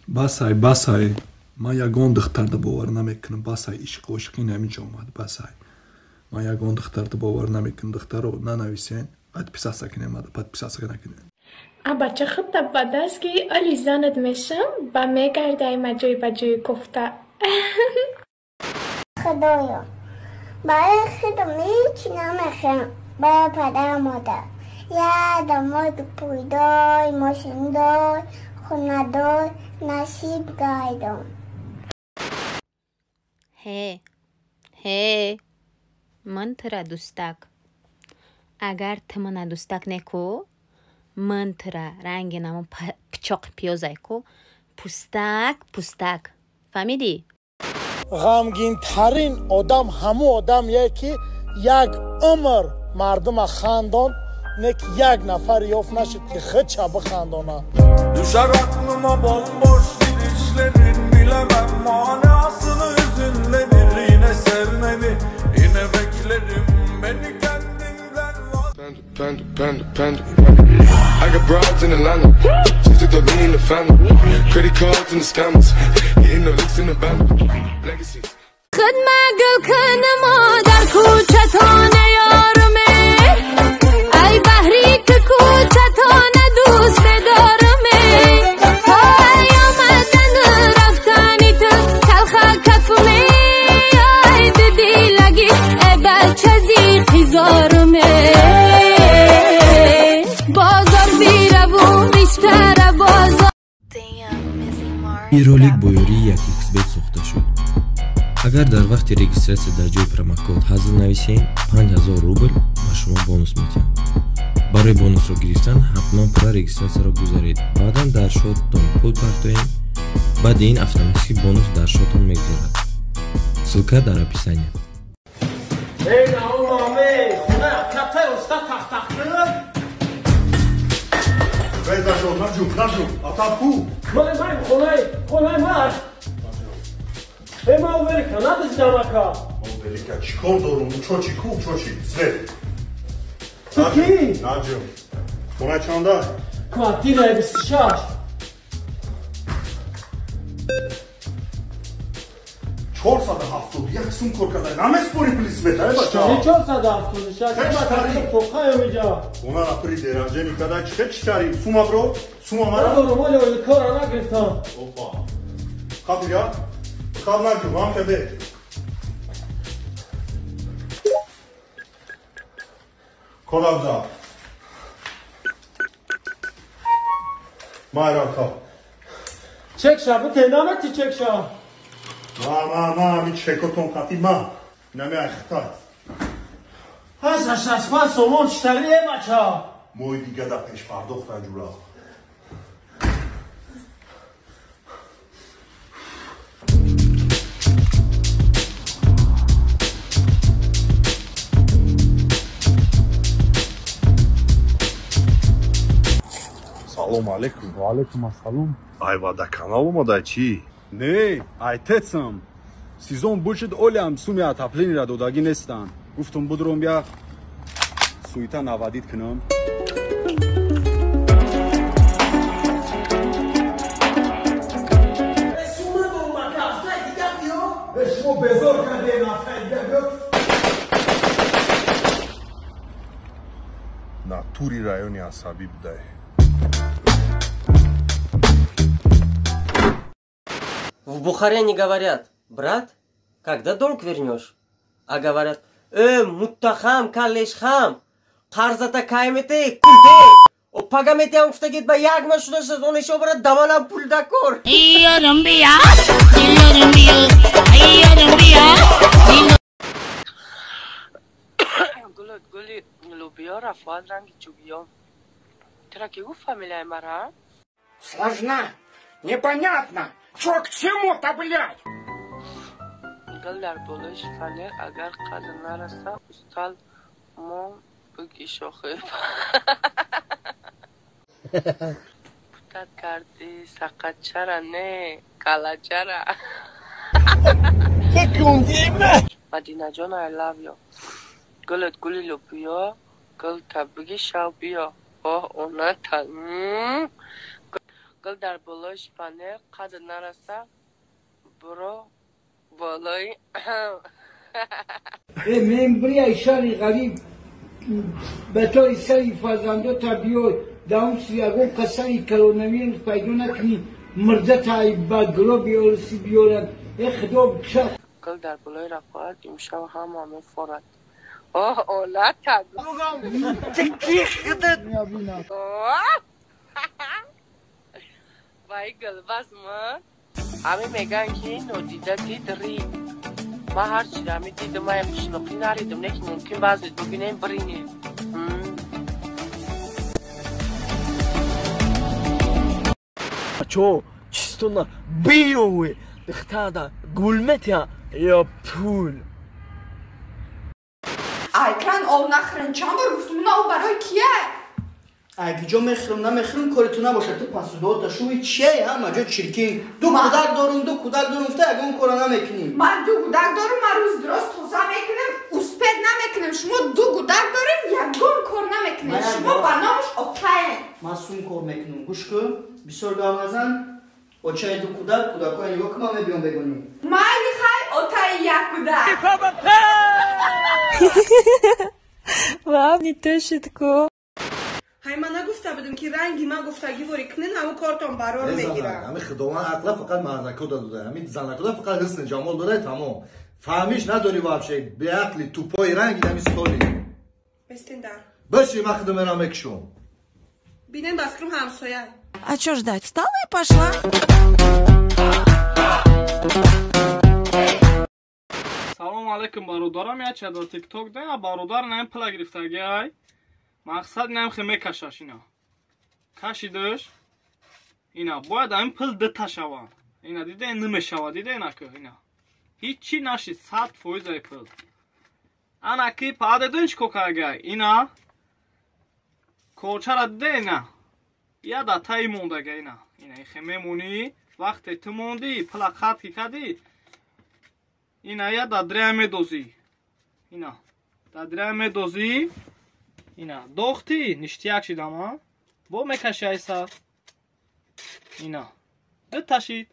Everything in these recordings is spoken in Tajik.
басай ман ягон духтарда бовар намекунам. басай ишқ ошиқи наминҷо омад. басай ман ягон духтарда бовар намекунам. духтаро нанависен, подписаться кинемада, подписаться накинем. بچه خود بعد از که علی زند میشم با میگرده ما جوی با جوی گفته خدایا برای خودم هیچ نمیخوام. برای پدر مادر یه داماد پویدار، ماشین دار، خونه دار، نصیب گایدم. هی من ترا دوستک اگر تمنا دوستک نکو من ترا رنگ نمون پچاق پیازای کو پوستک فهمیدی؟ غمگین ترین آدم همو آدمیه که یک عمر مردم خندان نک یک نفر یافت نشد که خودشو بخندانه. Düşer aklıma bomboş gidişlerin, bilemem manasını hüzünlenir. Yine sevmeni, yine beklerim beni kendinden Panda. I got broads in Atlanta, just to throw me in the family. Credit cards and the scammers, getting no licks in the band. Legacies. خدمه گل کنم در کوچه تانه یارمه ای بحری که کوچه تانه دوست دارمه های آمدن رفتنی تو کلخه کفمه ای دیدی لگی ای بچه زی خیزارمه بازار بیره و بیشتره بازار. این ролик бо ёрии як xbet сохта шуд. агар дар вақти регистратсия дар ҷои промокод ҳазл нависем 5000 рубл ба шумо бонус медиҳам. барои бонусро гирифтан ҳатман пурра регистратсияро гузаред. баъдан дар шоттон пул партоем. баъди ин автоматики бонус дар шотон мегузарад. ссилка дар описание. ما ولکه نداشت دمکا ولکه چیکار دارم چوچی کوب چوچی زد تو کی؟ نجم خونه چانده؟ کوانتینه 26 470 یک سوم کار کرده نمیسپوری پلیس بهتره بچه 476 چه توقع میجا اونا را پری درنجه میکده چه تاری سوما برو سوما مرا دارم ولی ولی کار نگرفتم اوپا خب بیا کار نگو هم که به کدام زا مایران کار چک شا bu tenameti çek şa. Ma mi çeko tonkati ma. Nemi akhtar. Hasaş ma somon çtariye maça. Moy دیگه da peş pardoktan jura. Салом алейкум. Ва алейкум ассалом. Айвада каналума да чи? Не, айтецам. Сезон бушид олям суми атаплениро додаги нестан. Гуфтум будрум я суита навадид кинам. Натури райони асаби будай. В Бухаре не говорят, брат, когда долг вернешь? А говорят, муттахам, калешхам, қарзата каймете, курте. O pagamete ufta git ba yak ma shudashas on esho bara damanam pulda kor. Yiyorum biya. Гули, лубио, рафуад, ранги, чугио. Ты какую фамилию мара? Сложна, непонятно. Чё к чему-то, блядь? Галдар болыш, фанер, агар кадына раса, устал, мом, быги шохып. Путат карди, сакачара, не, калачара. Madina John, I love you. Gullet gully lupio, gul tabigi shalpio, oh, onata. Akıl der buluş bana kadın arasa bro balayı. من بری ایشانی غریب به تو ایسایی فازندو تا بیوی داون سیاگون قصایی کلونوین پیدا نکنی مرده تایی با گلو بیولسی بیولن خدا بکشا Akıl der buluş rafat imşav hamamı forat. Oh ola taglı. Teki kıdıt. Vay gılbaz mı? Ami megan ki nodida didri. Ma har çirami didim ayam şunukli naridim ne ki mümkün bazı bugünen birini. Ço çistona biyowe dixtada gulmet ya pul. Aykan ovnaxrın çamur üstümüne o baroy kiye? اگه جا مخرم نمخرم کارتون نباشه تو پس دو تا شوی چیه هم اجا چیرکین دو کودک دارم فته اگه اون کارا نمیکنیم من دو کودک دارم من روز درست توزا میکنم اسپد نمیکنم شما دو کودک داریم یکون کار نمیکنیم شما برنامش اپتاین مسئول کار میکنم گوش کن بسیار گام نزن اوچای دو کودکای نگاه که ما بیام بگونیم من میخوای اوتای یک کودک واو نیتوشتکو های من نگفته بودم که رنگی من گفتگی وری کنین همون کارتون برام میگیرم همین خداوند عقلا فقط مردکو داده همین زنکو فقط حسن جمال داره تمام فهمیش نداری وابشه به عقلی تو پای رنگی همین سطوری بستین در باشی مخدوم را مکشون بینین بس کرم همسایه А чё ждать? Встала и пошла. Салом алейкум бародарам я чада тикток да бародар нам пла гирифтаги ай мақсад нам хме кашаш ина кашидаш ина бояд ам пл дташава ина диде немешава диде ина ко ина ҳичи наши 100% ай пл ана ки падедон чко кага ина кочара диде ина яда тай мондага ина ина хме муни вақте ту монди пла хат ки кади ина я да драме дози ина да драме дози ина дохти ништияк шидама бо мекашайса ина биташид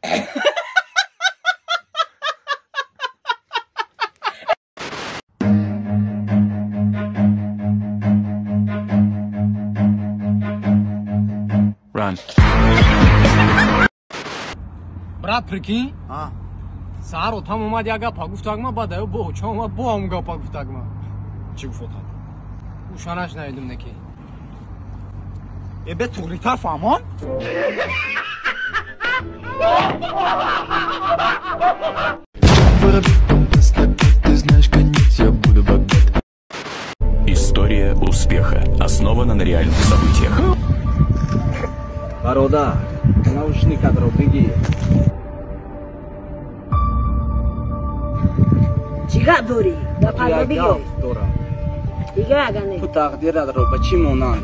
Run. Брат, прикинь? Саро там омад я гапа гуфтагма бада бо чома бо ам гапа гуфтагма. چی گفت؟ ушанаш наидим неки. به توری طرف امان؟ История успеха основана на реальных событиях. Бародар, наушникатро беги. چیگاه دوری؟ یا پرده بیای؟ دیگه اگه تو تقدیرت رو به چی مونند؟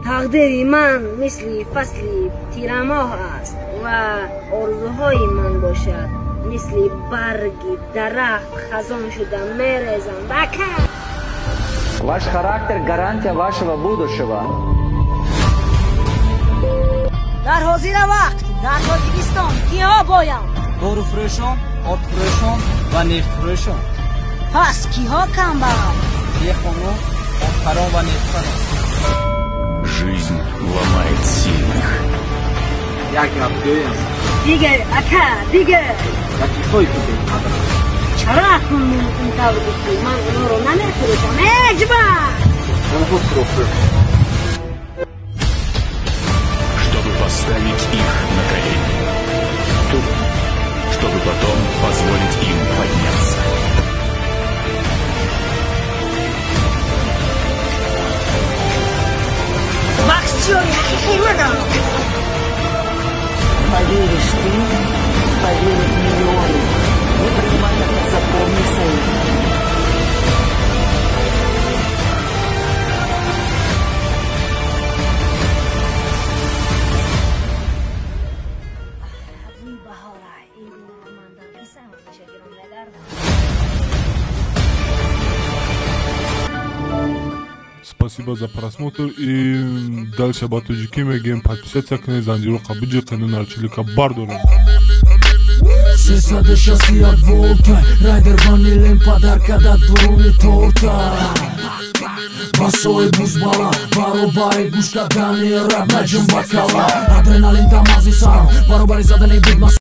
تقدیری من مثل فصلی تیرماه است و آرزوهای من باشد مثل برگی درخت خزان شده میرزم بکر. Ваш характер – гарантия вашего будущего. در حاضر وقت در تاجیکستان کیها باید؟ دارو فروشان، آب فروشان و نفت فروشان. پس کیها کم باید؟ یه خانم، آبخران و نفتخران. Жизнь ломает сильных. یک نبگویم دیگه اکا دیگه یکی خوی تو بید چرا کنم این طور بکنی من اونو رو نمیفروشم اجبار اونو فروشم Чтобы поставить их на колени. Чтобы потом позволить им подняться. بخشیاری حقیقی منم Поверишь ты, поверят миллионы. Мы принимаем законный союз. спасибо за просмотр и дальше батуджики мегем подписаться к незанжирока биджика нуналчилика бардолем. Сесаде шасият волта, райдер ванилен подарка да дуруни торта. Басой бузбала, баробари гушка дани раб наджим бакала. Адреналин тамази сарам, баробари задани бидмас.